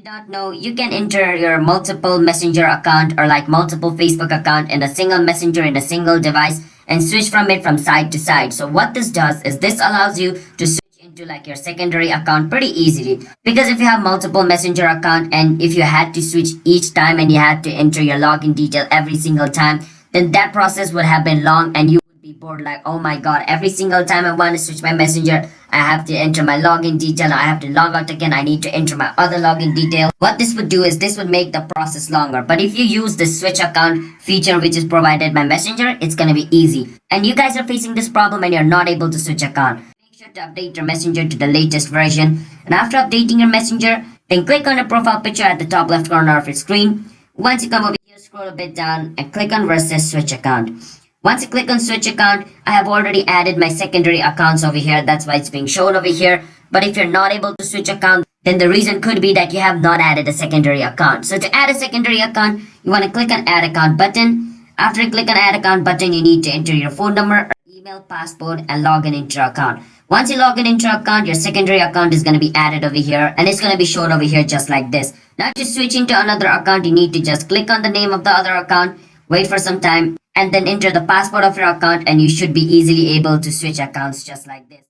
did not know, you can enter your multiple messenger account or like multiple Facebook account in a single messenger in a single device and switch from it from side to side. So what this does is this allows you to switch into like your secondary account pretty easily, because if you have multiple messenger account and if you had to switch each time and you had to enter your login detail every single time, then that process would have been long and you would be bored like, oh my god, every single time I want to switch my messenger, I have to enter my login detail, I have to log out again, I need to enter my other login detail. What this would do is this would make the process longer. But if you use the switch account feature which is provided by Messenger, it's gonna be easy. And you guys are facing this problem and you're not able to switch account, make sure to update your Messenger to the latest version. And after updating your Messenger, then click on the profile picture at the top left corner of your screen. Once you come over here, scroll a bit down and click on versus switch account. Once you click on switch account, I have already added my secondary accounts over here. That's why it's being shown over here. But if you're not able to switch account, then the reason could be that you have not added a secondary account. So to add a secondary account, you want to click on add account button. After you click on add account button, you need to enter your phone number, or email, passport, and log in into your account. Once you log in into your account, your secondary account is going to be added over here and it's going to be shown over here just like this. Now to switch into another account, you need to just click on the name of the other account, wait for some time, and then enter the password of your account and you should be easily able to switch accounts just like this.